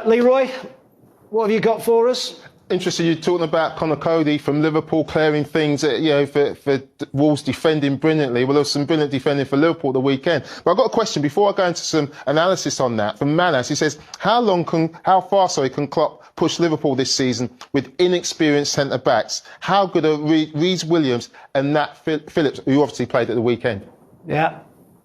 Leroy, what have you got for us? Interested, you're talking about Conor Cody from Liverpool clearing things, for Wolves defending brilliantly. Well, there was some brilliant defending for Liverpool the weekend. But I've got a question before I go into some analysis on that from Manas. He says, how far can Klopp push Liverpool this season with inexperienced centre-backs? How good are Reece Williams and Nat Phillips, who obviously played at the weekend? Yeah.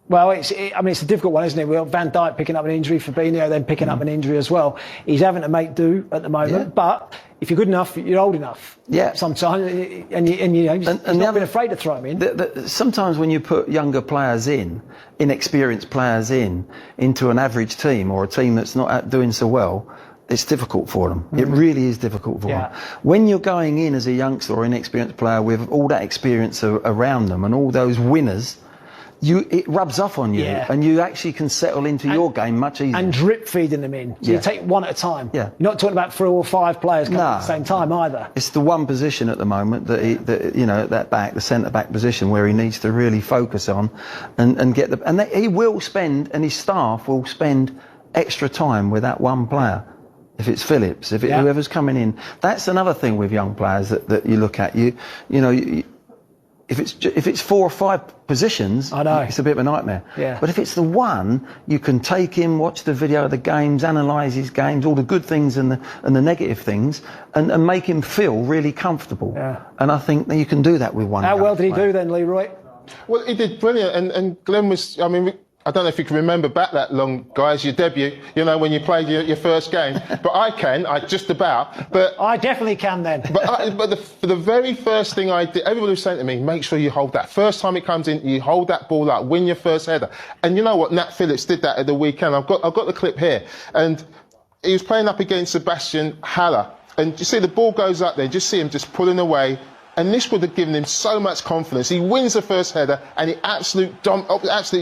Well, it's a difficult one, isn't it? Well, Van Dijk picking up an injury, Fabinho then picking up an injury as well. He's having to make do at the moment, but if you're good enough, you're old enough. Yeah. Sometimes, and he's not been afraid to throw him in. Sometimes when you put younger players in, inexperienced players into an average team or a team that's not doing so well, it's difficult for them. It really is difficult for them. When you're going in as a youngster or inexperienced player with all that experience around them and all those winners, it rubs off on you, and you actually can settle into your game much easier. And drip feeding them in. So you take one at a time. Yeah. You're not talking about 4 or 5 players coming at the same time either. It's the one position at the moment that that back, the centre back position, where he needs to really focus on and get he will spend, and his staff will spend extra time with that one player. If it's Phillips, whoever's coming in, that's another thing with young players that you look at. If it's 4 or 5 positions, I know it's a bit of a nightmare. Yeah. But if it's the one, you can take him, watch the video of the games, analyse his games, all the good things and the negative things, and make him feel really comfortable. Yeah. And I think that you can do that with one. How well did he do then, Leroy? Well, he did brilliant, and Glenn was. I don't know if you can remember back that long, guys, your debut, when you played your first game. But I can, just about. But I definitely can then. But for the very first thing I did, everybody was saying to me, make sure you hold that. First time it comes in, you hold that ball up, win your first header. And you know what? Nat Phillips did that at the weekend. I've got the clip here. And he was playing up against Sebastian Haller. And you see the ball goes up there, just see him just pulling away. And this would have given him so much confidence. He wins the first header and he absolutely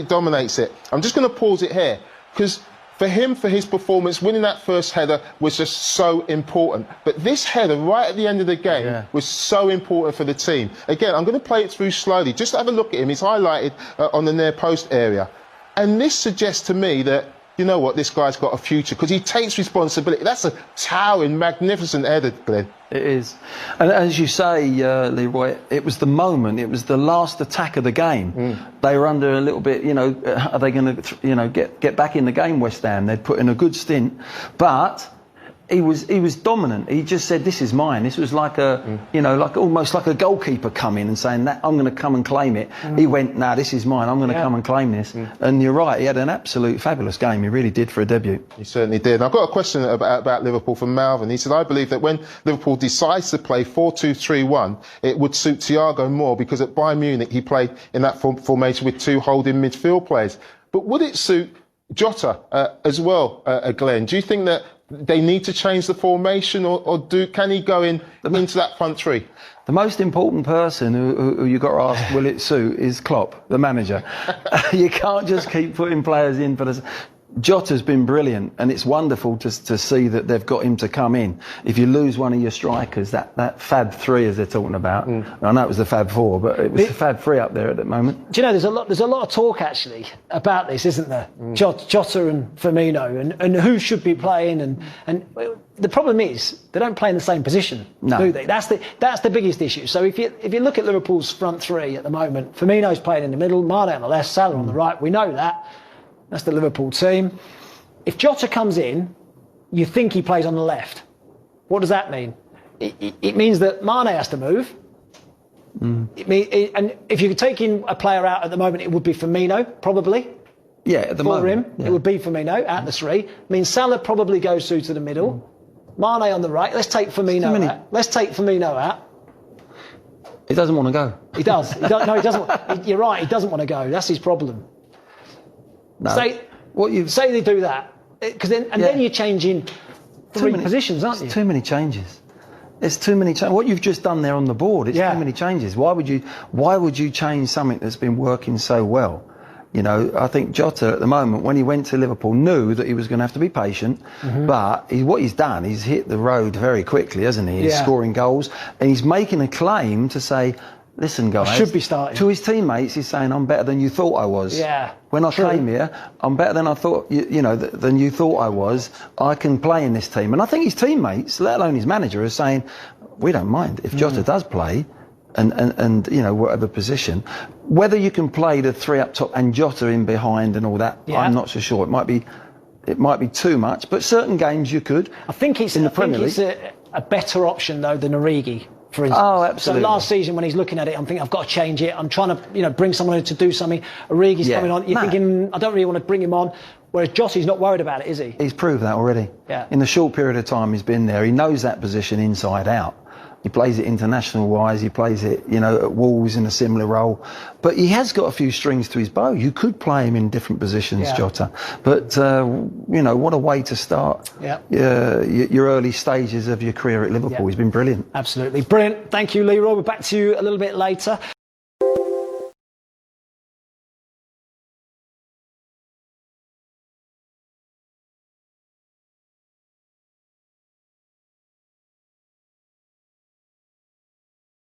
dominates it. I'm just going to pause it here because for him, for his performance, winning that first header was just so important. But this header right at the end of the game was so important for the team. Again, I'm going to play it through slowly. Just have a look at him. He's highlighted on the near post area. And this suggests to me that, you know what, this guy's got a future because he takes responsibility. That's a towering, magnificent header, Glenn. It is. And as you say, Leroy, it was the moment, it was the last attack of the game. They were under a little bit, are they going to, get back in the game, West Ham? They'd put in a good stint. But he was dominant. He just said, this is mine. This was like almost like a goalkeeper coming and saying, that I'm going to come and claim it. He went, nah, this is mine. I'm going to come and claim this. And you're right. He had an absolute fabulous game. He really did for a debut. He certainly did. And I've got a question about Liverpool from Malvin. He said, I believe that when Liverpool decides to play 4-2-3-1, it would suit Thiago more because at Bayern Munich he played in that formation with 2 holding midfield players. But would it suit Jota as well, Glenn? Do you think that they need to change the formation, or can he go into that front 3? The most important person who you got to ask, will it suit, is Klopp, the manager. You can't just keep putting players in for this. Jota's been brilliant, and it's wonderful to see that they've got him to come in. If you lose one of your strikers, that Fab 3 as they're talking about, I know it was the Fab 4, but it was the Fab 3 up there at the moment. Do you know, there's a lot of talk actually about this, isn't there? Jota and Firmino, and who should be playing, and the problem is they don't play in the same position, do they? That's the biggest issue. So if you look at Liverpool's front 3 at the moment, Firmino's playing in the middle, Mane on the left, Salah on the right. We know that. That's the Liverpool team. If Jota comes in, you think he plays on the left. What does that mean? It means that Mane has to move. And if you could take in a player out at the moment, it would be Firmino, probably. Yeah, at the moment. It would be Firmino at the 3. I mean, Salah probably goes through to the middle. Mane on the right. Let's take Firmino out. Let's take Firmino out. He doesn't want to go. He does. No, he doesn't. You're right. He doesn't want to go. That's his problem. No. Say they do that, because then you're changing 3 positions, aren't you? Too many changes. There's too many changes. What you've just done there on the board, it's too many changes. Why would you change something that's been working so well? I think Jota at the moment, when he went to Liverpool, knew that he was going to have to be patient. But what he's done, he's hit the road very quickly, hasn't he? He's scoring goals, and he's making a claim to say, listen, guys. I should be starting. To his teammates, he's saying, I'm better than you thought I was. Yeah. When I came here, I'm better than I thought, than you thought I was. I can play in this team. And I think his teammates, let alone his manager, are saying, we don't mind if Jota does play and whatever position. Whether you can play the three up top and Jota in behind and all that, I'm not so sure. It might be too much, but certain games you could. I think it's in the Premier League. A better option though than Origi, for instance. Oh, absolutely. So last season when he's looking at it, I'm thinking I've got to change it. I'm trying to bring someone in to do something. Origi's coming on. You're thinking I don't really want to bring him on. Whereas Jota's not worried about it, is he? He's proved that already. Yeah. In the short period of time he's been there, he knows that position inside out. He plays it international-wise. He plays it, at Wolves in a similar role. But he has got a few strings to his bow. You could play him in different positions, Jota. But, what a way to start your early stages of your career at Liverpool. He's been brilliant. Absolutely. Brilliant. Thank you, Leroy. We're back to you a little bit later.